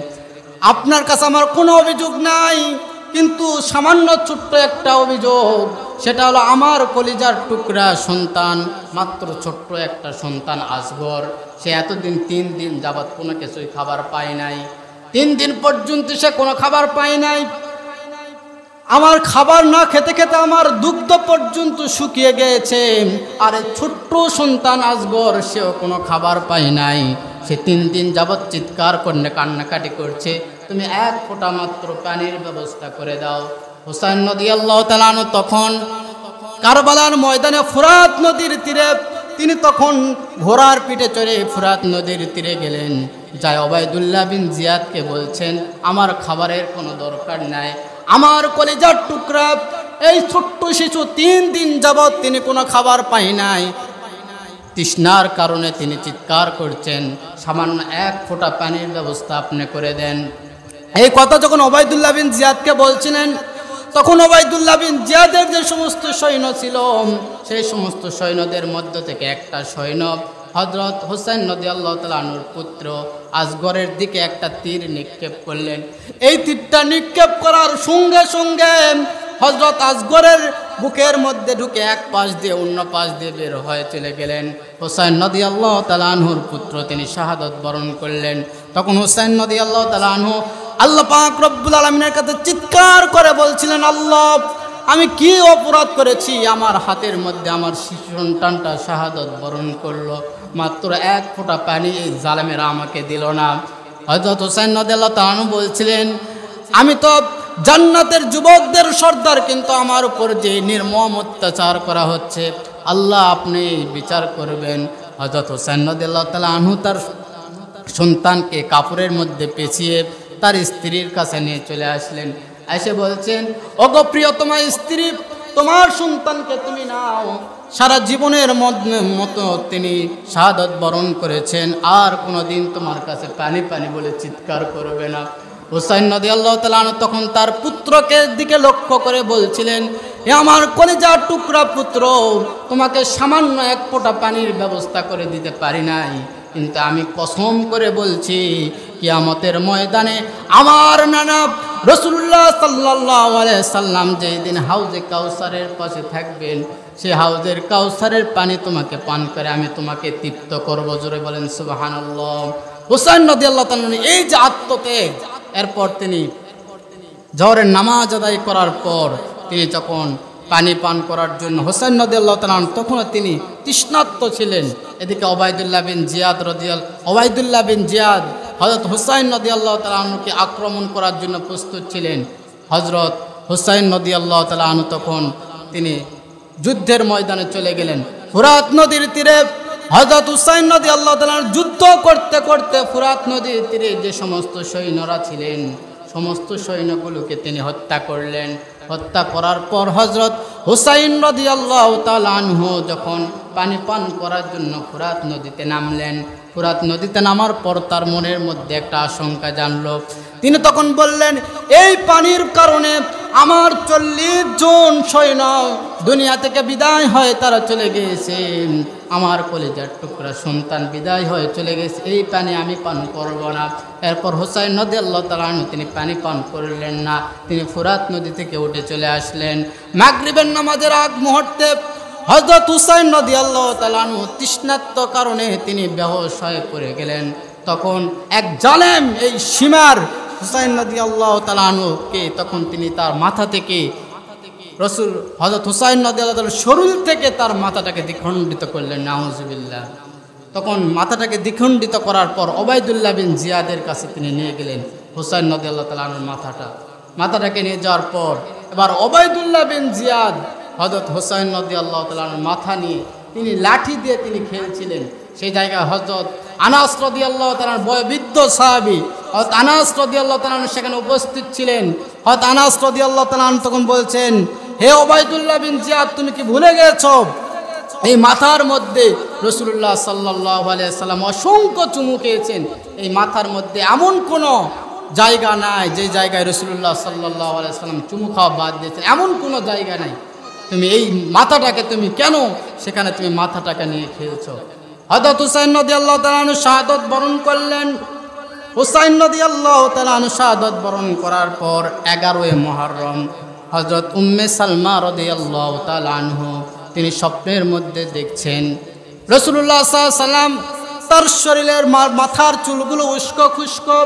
আপনার কাছে আমার কোনো অভিযোগ নাই, কিন্তু সামান্য ছোট্ট একটা অভিযোগ, সেটা হলো আমার কলিজার টুকরা সন্তান, মাত্র ছোট্ট একটা সন্তান আসগর, সে এতদিন 3 দিন যাবৎ কোনো কিছুই খাবার পায় নাই, 3 দিন পর্যন্ত সে কোনো খাবার পায় নাই। আমার খাবার না খেতে খেতে আমার দুগ্ধ পর্যন্ত শুকিয়ে গিয়েছে, আর ছোট্ট সন্তান আসগর সেও কোনো খাবার পায় নাই, সে 3 দিন যাবৎ চিৎকার করে কান্নাকাটি করছে, তুমি 1 ফোঁটা মাত্র পানির ব্যবস্থা করে দাও। হুসাইন রাদিয়াল্লাহু তাআলা আনহু তখন কারবালার ময়দানে ফুরাত নদীর তীরে তিনি তখন ঘোড়ার পিঠে চড়ে ফুরাত নদীর তীরে গেলেন। যাই ওবায়দুল্লাহ বিন জিয়াদকে বলছেন, আমার খাবারের কোনো দরকার নাই, আমার কলিজার টুকরা এই ছোট্ট শিশু 3 দিন যাবৎ তিনি কোনো খাবার পায় নাই, তৃষ্ণার কারণে তিনি চিৎকার করছেন, সামান্য 1 ফোঁটা পানির ব্যবস্থা আপনি করে দেন। এই কথা যখন ওবায়দুল্লাহ বিন জিয়াদকে বলছিলেন, তখন ওবায়দুল্লাহ বিন জিয়াদের যে সমস্ত সৈন্য ছিল, সেই সমস্ত সৈন্যদের মধ্য থেকে একটা সৈন্য হযরত হুসাইন রাদিয়াল্লাহু তাআলা আনহুর পুত্র আসগরের দিকে একটা তীর নিক্ষেপ করলেন। এই তীরটা নিক্ষেপ করার সঙ্গে সঙ্গে হযরত আসগরের বুকের মধ্যে ঢুকে এক পাশ দিয়ে অন্য পাশ দিয়ে বের হয়ে চলে গেলেন। হুসাইন রাদিয়াল্লাহু তাআলা আনহুর পুত্র তিনি শাহাদাত বরণ করলেন। তখন হুসাইন রাদিয়াল্লাহু তাআলা আনহু আল্লাহ পাক রব্বুল আলামিনের কাছে চিৎকার করে বলছিলেন, আল্লাহ, আমি কি অপরাধ করেছি, আমার হাতের মধ্যে আমার শিশু সন্তানটা শাহাদাত বরণ করলো, মাত্র 1 ফোঁটা পানি এই জালেমেরা আমাকে দিল না। হযরত হুসাইন রাদিয়াল্লাহু তাআলা আনহু বলছিলেন, আমি তো জান্নাতের যুবকদের সর্দার, কিন্তু আমার উপর যে নির্মম অত্যাচার করা হচ্ছে, আল্লাহ আপনি বিচার করবেন। হযরত হুসাইন রাদিয়াল্লাহু তাআলা আনহু তার সন্তানকে কাপড়ের মধ্যে পেঁচিয়ে তার স্ত্রীর কাছে নিয়ে চলে আসলেন। এসে বলছেন, ওগো প্রিয়তমা স্ত্রী, তোমার সন্তানকে তুমি নাও। সারা জীবনের মতো তিনি শাহাদাত বরণ করেছেন, আর কোনোদিন তোমার কাছে পানি পানি বলে চিৎকার করবে না। হুসাইন রাদিয়াল্লাহু তাআলা আনহু তখন তার পুত্রকে দিকে লক্ষ্য করে বলছিলেন, এ আমার কলিজার টুকরা পুত্র, তোমাকে সামান্য 1 ফোঁটা পানির ব্যবস্থা করে দিতে পারি নাই, কিন্তু আমি কসম করে বলছি, কিয়ামতের ময়দানে আমার নানা রাসূলুল্লাহ সাল্লাল্লাহু আলাইহি সাল্লাম যেই দিন হাউজে কাউসারের পাশে থাকবেন, সেই হাউজের কাউসারের পানি তোমাকে পান করে আমি তোমাকে তৃপ্ত করব। জোরে বলেন সুবহানাল্লাহ। হুসাইন রাদিয়াল্লাহু তাআলা এই যে আত্মত্যাগ, এরপর তিনি জোহরের নামাজ আদায় করার পর তিনি যখন পানি পান করার জন্য হুসাইন রাদিয়াল্লাহু তাআলা তখন তিনি তৃষ্ণার্ত ছিলেন। এদিকে ওবায়দুল্লাহ বিন জিয়াদ হযরত হুসাইন রাদিয়াল্লাহু তাআলা আনহুকে আক্রমণ করার জন্য প্রস্তুত ছিলেন। হযরত হুসাইন রাদিয়াল্লাহু তাআলা আনহু তখন তিনি যুদ্ধের ময়দানে চলে গেলেন। ফুরাত নদীর তীরে হযরত হুসাইন রাদিয়াল্লাহু তাআলা যুদ্ধ করতে করতে ফুরাত নদীর তীরে যে সমস্ত সৈন্যরা ছিলেন, সমস্ত সৈন্যগুলোকে তিনি হত্যা করলেন। হত্যা করার পর হযরত হুসাইন রাদিয়াল্লাহু তাআলা আনহু যখন পানি পান করার জন্য ফুরাত নদীতে নামলেন, ফুরাত নদীতে নামার পর তার মনের মধ্যে একটা আশঙ্কা জানলো। তিনি তখন বললেন, এই পানির কারণে আমার 40 জন সৈন্য দুনিয়া থেকে বিদায় হয়ে তারা চলে গিয়েছে, আমার কলিজার টুকরা সন্তান বিদায় হয়ে চলে গেছে, এই পানি আমি পান করব না। এরপর হুসাইন রাদিয়াল্লাহু তাআলা আনহু তিনি পানি পান করলেন না, তিনি ফুরাত নদী থেকে উঠে চলে আসলেন। মাগরিবের নামাজের আগ মুহূর্তে হযরত হুসাইন রাদিয়াল্লাহু তাআলা আনহু তৃষ্ণার্ত কারণে তিনি বেহুশ হয়ে পড়ে গেলেন। তখন এক জালেম এই সীমার হুসাইন রাদিয়াল্লাহু তাআলা আনহুকে তখন তিনি তার মাথা থেকে হযরত হুসাইন রাদিয়াল্লাহু তাআলা শরীর থেকে তার মাথাটাকে দ্বিখণ্ডিত করলেন, নাউজুবিল্লাহ। তখন মাথাটাকে দ্বিখণ্ডিত করার পর ওবায়দুল্লাহ বিন জিয়াদের কাছে তিনি নিয়ে গেলেন হুসাইন রাদিয়াল্লাহু তাআলা আনহুর মাথাটাকে নিয়ে যাওয়ার পর এবার ওবায়দুল্লাহ বিন জিয়াদ হযরত হুসাইন রাদিয়াল্লাহু তাআলা আনহুর মাথা নিয়ে তিনি লাঠি দিয়ে তিনি খেলছিলেন। সেই জায়গায় হযরত আনাস রাদিয়াল্লাহু তাআলা বয়োবৃদ্ধ সাহাবী হযরত আনাস রাদিয়াল্লাহু তাআলা সেখানে উপস্থিত ছিলেন। হযরত আনাস রাদিয়াল্লাহু তাআলা তখন বলছেন, হে ওবায়দুল্লাহ বিন জিয়াদ, তুমি কি ভুলে গেছো এই মাথার মধ্যে রাসূলুল্লাহ সাল্লাল্লাহু আলাইহি সাল্লাম অসংখ্য চুমু খেয়েছেন, এই মাথার মধ্যে এমন কোনো জায়গা নাই যে জায়গায় রাসূলুল্লাহ সাল্লাল্লাহু আলাইহি সাল্লাম চুমু খাওয়া বাদ দিয়েছেন, এমন কোনো জায়গা নাই, তুমি এই মাথাটাকে তুমি কেন সেখানে তুমি মাথাটাকে নিয়ে খেলছো। হযরত হুসাইন রাদিয়াল্লাহু তাআলা আনহু শাহাদাত বরণ করলেন। হুসাইন রাদিয়াল্লাহু তাআলা আনহু শাহাদাত বরণ করার পর 11 মুহররম হযরত উম্মে সালমা রাদিয়াল্লাহু তাআলা আনহু তিনি স্বপ্নের মধ্যে দেখছেন রাসূলুল্লাহ সাল্লাল্লাহু আলাইহি সাল্লাম তার শরীরের মাথার চুলগুলো উস্কো খুস্কো,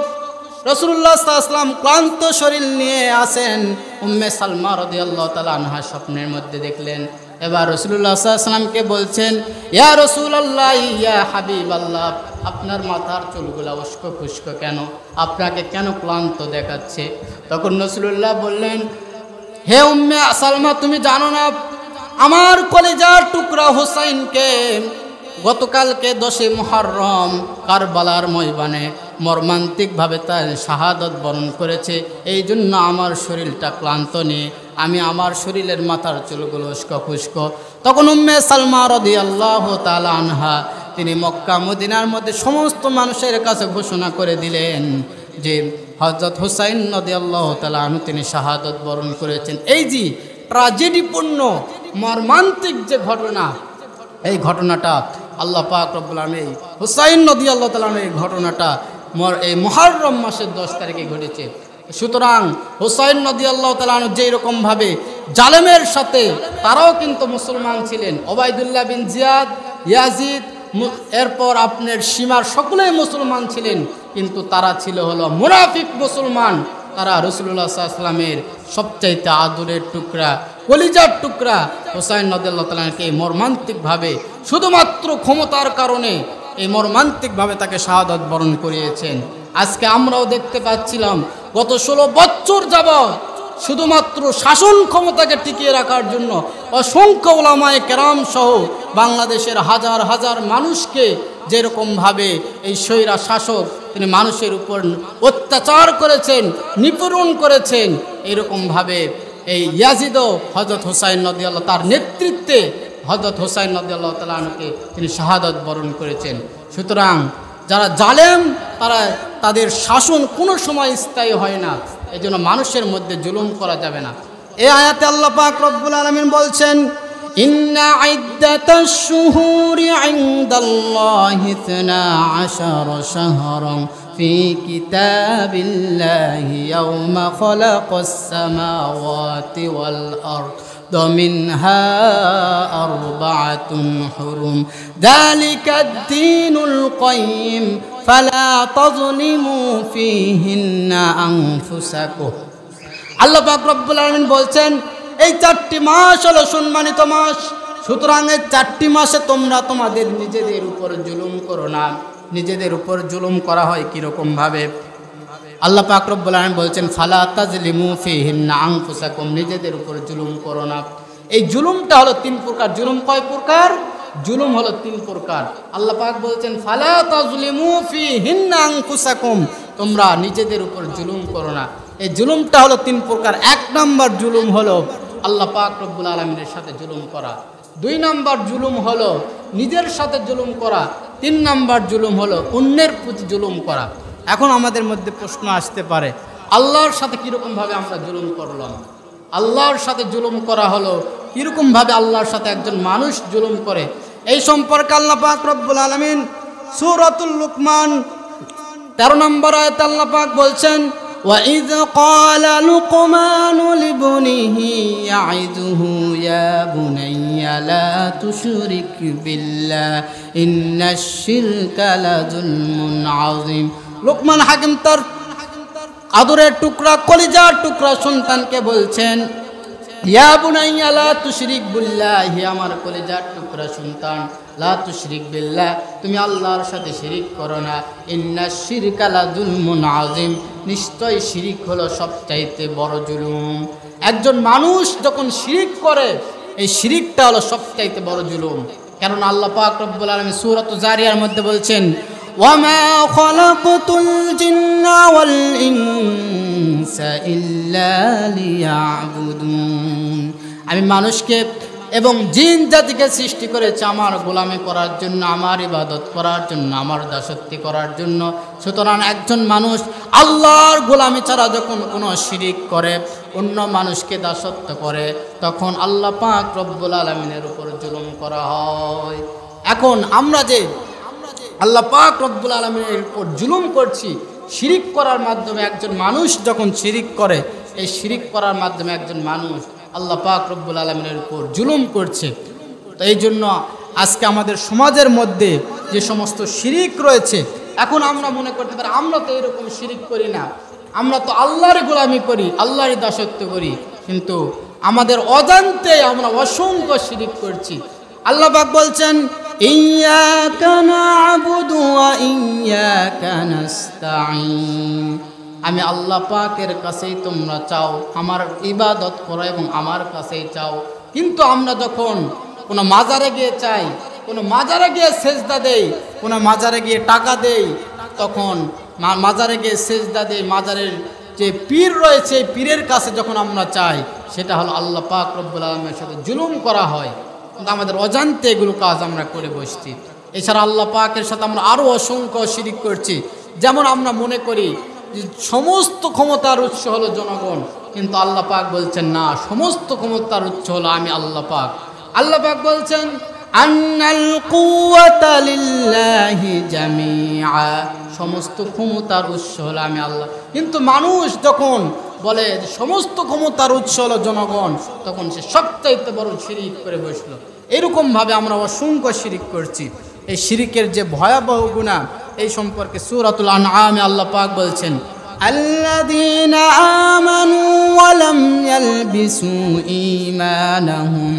রাসূলুল্লাহ সাল্লাল্লাহু আলাইহি সাল্লাম ক্লান্ত শরীর নিয়ে আসেন। উম্মে সালমা রাদিয়াল্লাহু তাআলা আনহা স্বপ্নের মধ্যে দেখলেন। এবার রাসূলুল্লাহ সাল্লাল্লাহু আলাইহি সাল্লামকে বলছেন, ইয়া রাসূলুল্লাহ, ইয়া হাবিবাল্লাহ, আপনার মাথার চুলগুলো উস্কো খুস্কো কেন, আপনাকে কেন ক্লান্ত দেখাচ্ছে? তখন রাসূলুল্লাহ বললেন, হে উম্মে সালমা, তুমি জানো না আমার কলিজার টুকরা হুসাইনকে গতকালকে 10 মুহররম কারবালার ময়দানে মর্মান্তিকভাবে তার শাহাদত বরণ করেছে। এই জন্য আমার শরীরটা ক্লান্ত নিয়ে আমি আমার শরীরের মাথার চুলগুলো উস্কো। তখন উম্মে সালমা রাদিয়াল্লাহু তাআলা আনহা তিনি মক্কা মদিনার মধ্যে সমস্ত মানুষের কাছে ঘোষণা করে দিলেন যে হযরত হুসাইন রাদিয়াল্লাহু তাআলা আনহু তিনি শাহাদত বরণ করেছেন। এই যে ট্র্যাজেডিপূর্ণ মর্মান্তিক যে ঘটনা, এই ঘটনাটা আল্লাহ পাক রব্বুল আলামিন হুসাইন রাদিয়াল্লাহু তাআলা এই ঘটনাটা এই মুহররম মাসের 10 তারিখে ঘটেছে। সুতরাং হুসাইন রাদিয়াল্লাহু তাআলা যেই রকমভাবে জালেমের সাথে তারাও কিন্তু মুসলমান ছিলেন, ওবাইদুল্লাহ বিন জিয়াদ, ইয়াজিদ, এরপর আপনার সীমার সকলেই মুসলমান ছিলেন, কিন্তু তারা ছিল হলো মুনাফিক মুসলমান। তারা রাসূলুল্লাহ সাল্লাল্লাহু আলাইহি ওয়াসাল্লামের সবচাইতে আদরের টুকরা, কলিজার টুকরা হুসাইন রাদিয়াল্লাহু তাআলাকে মর্মান্তিকভাবে শুধুমাত্র ক্ষমতার কারণে এই মর্মান্তিকভাবে তাকে শাহাদাত বরণ করিয়েছেন। আজকে আমরাও দেখতে পাচ্ছিলাম গত 16 বছর যাবৎ শুধুমাত্র শাসন ক্ষমতাকে টিকিয়ে রাখার জন্য অসংখ্য উলামায়ে কেরাম সহ বাংলাদেশের হাজার হাজার মানুষকে যেরকমভাবে এই স্বৈরা শাসক তিনি মানুষের উপর অত্যাচার করেছেন, নিপীড়ন করেছেন, এরকমভাবে এই ইয়াজিদও হযরত হুসাইন রাদিয়াল্লাহু তার নেতৃত্বে হযরত হুসাইন রাদিয়াল্লাহু তাআলা আনহুকে তিনি শাহাদাত বরণ করেছেন। সুতরাং যারা জালেম তারা তাদের শাসন কোনো সময় স্থায়ী হয় না, এজন্য মানুষের মধ্যে জুলুম করা যাবে না। এই আয়াতে আল্লাহ পাক রব্বুল আলামিন বলছেন, ইন্না ইদ্দাতাশ শুহুরি ইনদাল্লাহি 12 শাহরান ফি কিতাবিল্লাহি ইয়াওমা খালাকাস সামাওয়াতি ওয়াল আরদ ومنها 4 حرم ذلك الدين القيم فلا تظلموا فيهن أنفسكم। আল্লাহ পাক রব্বুল আলামিন বলছেন এই 4টি মাস হলো সম্মানিত মাস, সুতরাং এই 4টি মাসে তোমরা তোমাদের নিজেদের উপর জুলুম করো না। নিজেদের উপর জুলুম করা হয় কীরকম ভাবে? আল্লাহ পাক রব্বুল আলামিন বলছেন ফালা তাজলিমু ফিহিন্না আনফুসাকুম, নিজেদের উপর জুলুম করো না। এই জুলুমটা হলো 3 প্রকার। জুলুম কয় প্রকার? জুলুম হলো 3 প্রকার। আল্লাহ পাক বলছেন ফালা তাজলিমু ফিহিন্না আনফুসাকুম, তোমরা নিজেদের উপর জুলুম করো না। এই জুলুমটা হলো 3 প্রকার। 1 নম্বর জুলুম হলো আল্লাহ পাক রব্বুল আলামিনের সাথে জুলুম করা। 2 নম্বর জুলুম হলো নিজের সাথে জুলুম করা। 3 নম্বর জুলুম হলো অন্যের প্রতি জুলুম করা। এখন আমাদের মধ্যে প্রশ্ন আসতে পারে, আল্লাহর সাথে কীরকমভাবে আমরা জুলুম করলাম? আল্লাহর সাথে জুলুম করা হলো কীরকমভাবে আল্লাহর সাথে একজন মানুষ জুলুম করে? এই সম্পর্কে আল্লাহ পাক রব্বুল আলামিন সূরাতুল লুকমান 13 নম্বর আয়াতে আল্লাহ পাক বলছেন, وَإِذْ قَالَ لُقْمَانُ لِابْنِهِ يَعِظُهُ يَا بُنَيَّ لَا تُشْرِكْ بِاللَّهِ إِنَّ الشِّرْكَ لَظُلْمٌ عَظِيمٌ। লোকমান হাকিম তার আদরের টুকরা, কলিজার টুকরা সন্তানকে বলছেন, ইয়া বুনাইয়া লা তুশরিক বিল্লাহ, হে আমার কলিজার টুকরা সন্তান, লা তুশরিক বিল্লাহ, তুমি আল্লাহর সাথে শিরিক করো না। ইন্নাশ শিরকা লাযুলমুন আযীম, নিশ্চয় শিরিক হলো সবচাইতে বড় জুলুম। একজন মানুষ যখন শিরিক করে এই শিরিকটা হলো সবচাইতে বড় জুলুম। কারণ আল্লাহ পাক রব্বুল আলামিন সূরাত জারিয়ার মধ্যে বলছেন, ওয়ামা খালাকতুল জিন্না ওয়াল ইনসা ইল্লা লিয়াবুদুন, আমি মানুষকে এবং জিন জাতিকে সৃষ্টি করেছে আমার গোলামি করার জন্য, আমার ইবাদত করার জন্য, আমার দাসত্ব করার জন্য। সুতরাং একজন মানুষ আল্লাহর গোলামি ছাড়া যখন কোনো শিরিক করে, অন্য মানুষকে দাসত্ব করে, তখন আল্লাহ পাক রব্বুল আলামিনের উপর জুলুম করা হয়। এখন আমরা যে আল্লাহ পাক রব্বুল আলামিনের উপর জুলুম করছি শিরিক করার মাধ্যমে, একজন মানুষ যখন শিরিক করে, এই শিরিক করার মাধ্যমে একজন মানুষ আল্লাহ পাক রব্বুল আলামিনের উপর জুলুম করছে। তো এই জন্য আজকে আমাদের সমাজের মধ্যে যে সমস্ত শিরিক রয়েছে, এখন আমরা মনে করতে পারি আমরা তো এরকম শিরিক করি না, আমরা তো আল্লাহর গোলামি করি, আল্লাহর দাসত্ব করি, কিন্তু আমাদের অজান্তে আমরা অসংখ্য শিরিক করছি। আল্লাহ পাক বলছেন, ইয়্যাকা না'বুদু ওয়া ইয়্যাকা নাস্তাঈন, আমি আল্লাহ পাকের কাছেই তোমরা চাও, আমার ইবাদত করো এবং আমার কাছেই চাও। কিন্তু আমরা যখন কোনো মাজারে গিয়ে চাই, কোনো মাজারে গিয়ে সেজদা দেই, কোনো মাজারে গিয়ে টাকা দেই, তখন মাজারে গিয়ে সেজদা দেই, মাজারের যে পীর রয়েছে পীরের কাছে যখন আমরা চাই, সেটা হলো আল্লাহ পাক রব্বুল আলামিনের সাথে জুলুম করা হয়। কিন্তু আমাদের অজান্তে এগুলো কাজ আমরা করে বসছি। এছাড়া আল্লাহ পাকের সাথে আমরা আরও অসংখ্য শিরিক করছি। যেমন আমরা মনে করি যে সমস্ত ক্ষমতার উৎস হলো জনগণ, কিন্তু আল্লাহ পাক বলছেন না, সমস্ত ক্ষমতার উৎস হলো আমি আল্লাহ পাক। আল্লাহ পাক বলছেন আন্নাল কুওয়াতা লিল্লাহি জামিআ, সমস্ত ক্ষমতার উৎস হলো আমি আল্লাহ। কিন্তু মানুষ যখন বলে যে সমস্ত ক্ষমতার উৎস হলো জনগণ, তখন সে সবচাইতে বড় শিরিক করে বসলো। এরকমভাবে আমরা অসংখ্য শিরিক করছি। এই শিরিকের যে ভয়াবহ গুনাহ, এই সম্পর্কে সূরাতুল আনআমে আল্লাহ পাক বলছেন আল্লাযীনা আমানু ওয়া লাম ইয়ালবিসু ঈমানাহুম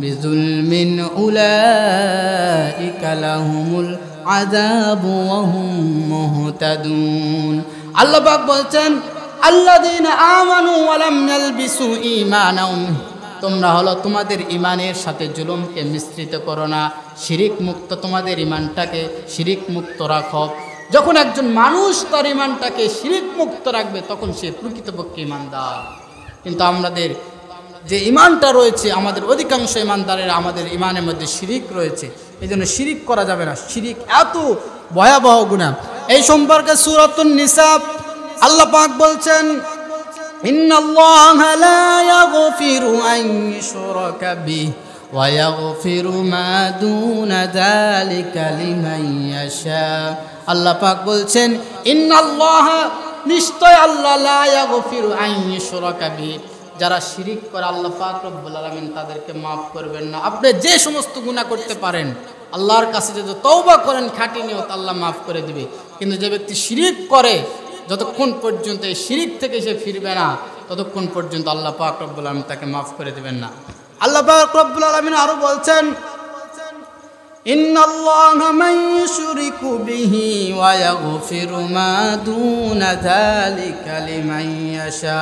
বিযুলমিন উলাইকা লাহুমুল আযাবু ওয়া হুম মুহতাদুন। আল্লাহ পাক বলছেন আল্লাযীনা আমানু ওয়া লাম ইয়ালবিসু ঈমানাহুম, তোমরা হলো তোমাদের ইমানের সাথে জুলুমকে মিশ্রিত করো না, শিরিক মুক্ত তোমাদের ইমানটাকে শিরিক মুক্ত রাখো। যখন একজন মানুষ তার ইমানটাকে শিরিক মুক্ত রাখবে, তখন সে প্রকৃতপক্ষে ইমানদার। কিন্তু আমাদের যে ইমানটা রয়েছে, আমাদের অধিকাংশ ইমানদারের আমাদের ইমানের মধ্যে শিরিক রয়েছে, এই জন্য শিরিক করা যাবে না। শিরিক এত ভয়াবহ গুনাহ। এই সম্পর্কে সূরাতুন নিসা আল্লাহ পাক বলছেন ইন্নাল্লাহা লা ইয়াগফিরু আন ইউশরাকা বিহি ওয়া ইয়াগফিরু মা দুনা যালিকা লিমান ইয়াশা। আল্লাহ পাক বলছেন ইন্নাল্লাহা, নিশ্চয় আল্লাহ, লা ইয়াগফিরু আন ইউশরাকা বিহি, যারা শিরিক করে আল্লাহ পাক রব্বুল আলামিন তাদেরকে মাফ করবেন না। আপনি যে সমস্ত গুনাহ করতে পারেন আল্লাহর কাছে যদি তওবা করেন খাঁটি নিয়ত, আল্লাহ মাফ করে দিবে। কিন্তু যে ব্যক্তি শিরিক করে, যতক্ষণ পর্যন্ত এই শিরিক থেকে সে ফিরবে না, ততক্ষণ পর্যন্ত আল্লাহ পাক রব্বুল আলামিন তাকে মাফ করে দিবেন না। আল্লাহ পাক রব্বুল আলামিন আরো বলছেন ইন্নাল্লাহা মান ইউশরিকু বিহি ওয়া ইয়াগফিরু মা দুনা যালিকা লিমান ইয়াশা।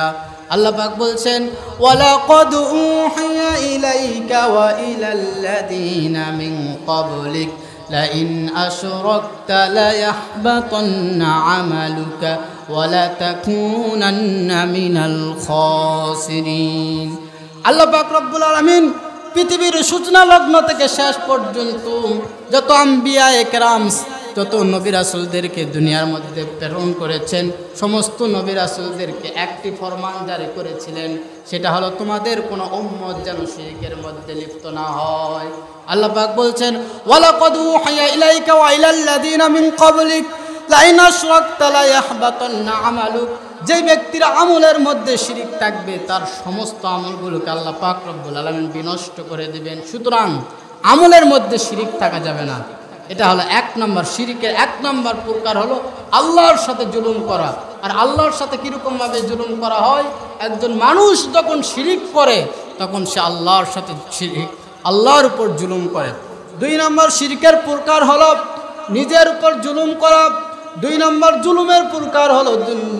আল্লাহ পাক বলছেন ওয়ালাকাদ উহিয়া ইলাইকা ওয়া ইলাল্লাযীনা মিন ক্বাবলিক লাইন আশরাকতা লায়াহবাতান্না আমালুকা ওয়া লাতাকুনান্না মিনাল খাসিরিন। আল্লাহ পাক রব্বুল আলামিন পৃথিবীর সূচনা লগ্ন থেকে শেষ পর্যন্ত যত আম্বিয়া একরাম, যত নবী রাসূলদেরকে দুনিয়ার মধ্যে প্রেরণ করেছেন, সমস্ত নবী রাসূলদেরকে একটি ফরমান জারি করেছিলেন, সেটা হলো তোমাদের কোনো উম্মত যেন শিরকের মধ্যে লিপ্ত না হয়। আল্লাহ পাক বলছেন ওয়ালাকাদ উহিয়া ইলাইকা ওয়া ইলাল্লাযীনা মিন ক্বাবলিক লাইন আশরাকতা লায়াহবাতান্না আমালুক, যে ব্যক্তির আমলের মধ্যে শিরিক থাকবে তার সমস্ত আমলগুলোকে আল্লাহ পাক রব্বুল আলামিন বিনষ্ট করে দিবেন। সুতরাং আমলের মধ্যে শিরিক থাকা যাবে না। এটা হলো এক নম্বর শিরিকের এক নম্বর প্রকার হলো আল্লাহর সাথে জুলুম করা। আর আল্লাহর সাথে কীরকমভাবে জুলুম করা হয়? একজন মানুষ যখন শিরিক করে তখন সে আল্লাহর সাথে আল্লাহর উপর জুলুম করে। দুই নম্বর শিরিকের প্রকার হলো নিজের উপর জুলুম করা। দুই নম্বর জুলুমের প্রকার হলো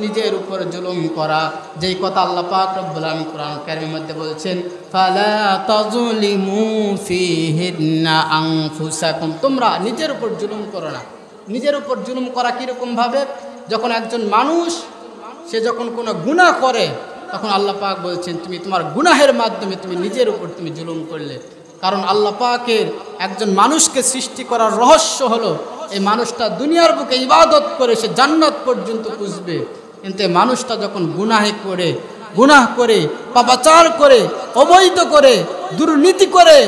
নিজের উপর জুলুম করা, যেই কথা আল্লাহ পাক রব্বুল আলামিন কোরআন কারীমের মধ্যে বলছেন ফালা তাযলিমু ফীহিন্না আনফুসাকুম, তোমরা নিজের উপর জুলুম করো না। নিজের উপর জুলুম করা কীরকম ভাবে? যখন একজন মানুষ সে যখন কোনো গুনাহ করে, তখন আল্লাহ পাক বলছেন তুমি তোমার গুনাহের মাধ্যমে তুমি নিজের উপর তুমি জুলুম করলে। কারণ আল্লাহ পাকের একজন মানুষকে সৃষ্টি করার রহস্য হলো এই মানুষটা দুনিয়ার বুকে ইবাদত করে সে জান্নাত পর্যন্ত খুঁজবে, কিন্তু এই মানুষটা যখন গুনাহ করে পাপাচার করে অবৈধ করে দুর্নীতি করে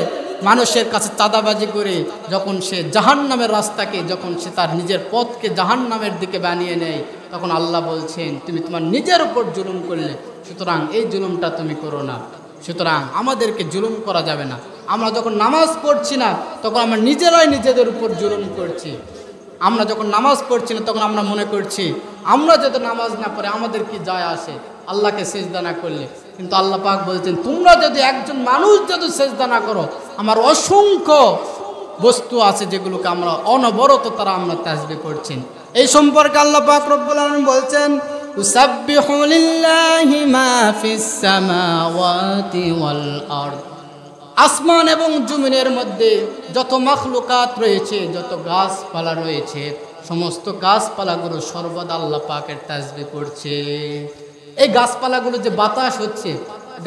মানুষের কাছে চাঁদাবাজি করে যখন সে জাহান্নামের রাস্তাকে, যখন সে তার নিজের পথকে জাহান্নামের দিকে বানিয়ে নেয়, তখন আল্লাহ বলছেন তুমি তোমার নিজের উপর জুলুম করলে, সুতরাং এই জুলুমটা তুমি করো না। সুতরাং আমাদেরকে জুলুম করা যাবে না। আমরা যখন নামাজ পড়ছি না তখন আমরা নিজেরাই নিজেদের উপর জুলুম করছি। আমরা যখন নামাজ পড়ছি না তখন আমরা মনে করছি আমরা যদি নামাজ না পড়ে আমাদের কি যায় আসে আল্লাহকে সেজদা না করলে। কিন্তু আল্লাহ পাক বলছেন তোমরা যদি একজন মানুষ যদি সেজদা না করো, আমার অসংখ্য বস্তু আছে যেগুলোকে আমরা অনবরত তারা আমরা তাসবিহ করছি। এই সম্পর্কে আল্লাহ পাক রব্বুল আলামিন বলছেন উসাব্বিহু লিল্লাহি মা ফিস সামাওয়াতি ওয়াল আরদ আসমান এবং জমিনের মধ্যে যত মাখলুকাত রয়েছে, যত গাছপালা রয়েছে, সমস্ত গাছপালাগুলো সর্বদা আল্লাহ পাকের তাসবিহ করছে। এই গাছপালাগুলো যে বাতাস হচ্ছে,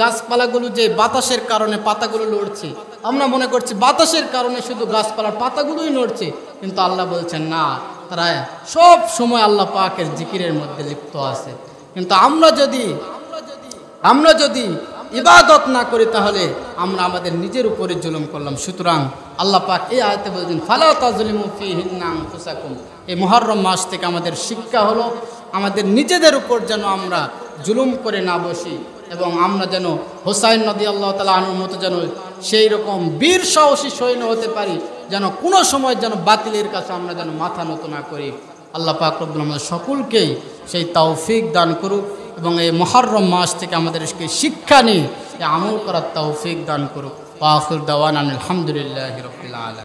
গাছপালাগুলো যে বাতাসের কারণে পাতাগুলো লড়ছে, আমরা মনে করছি বাতাসের কারণে শুধু গাছপালার পাতাগুলোই নড়ছে, কিন্তু আল্লাহ বলছেন না, তারা সব সময় আল্লাহ পাকের জিকিরের মধ্যে লিপ্ত আছে। কিন্তু আমরা যদি ইবাদত না করি তাহলে আমরা আমাদের নিজের উপরে জুলুম করলাম। সুতরাং আল্লাহ পাক এই আয়াতে বলছেন ফালা তাজলিমু ফীহিন্না আনফুসাকুম। এই মুহররম মাস থেকে আমাদের শিক্ষা হলো আমাদের নিজেদের উপর যেন আমরা জুলুম করে না বসি, এবং আমরা যেন হুসাইন রাদিয়াল্লাহু তাআলা আনহুর মতো যেন সেই রকম বীর সাহসী সৈন্য হতে পারি, যেন কোনো সময় যেন বাতিলের কাছে আমরা যেন মাথা নত না করি। আল্লাহ পাক রব্বুল আলামিন সকলকেই সেই তৌফিক দান করুক, এবং এই মুহররম মাস থেকে আমাদেরকে শিক্ষা নিয়ে আমল করার তৌফিক দান করুক। ওয়া আখির দাওয়ানা আলহামদুলিল্লাহি রাব্বিল আলামিন।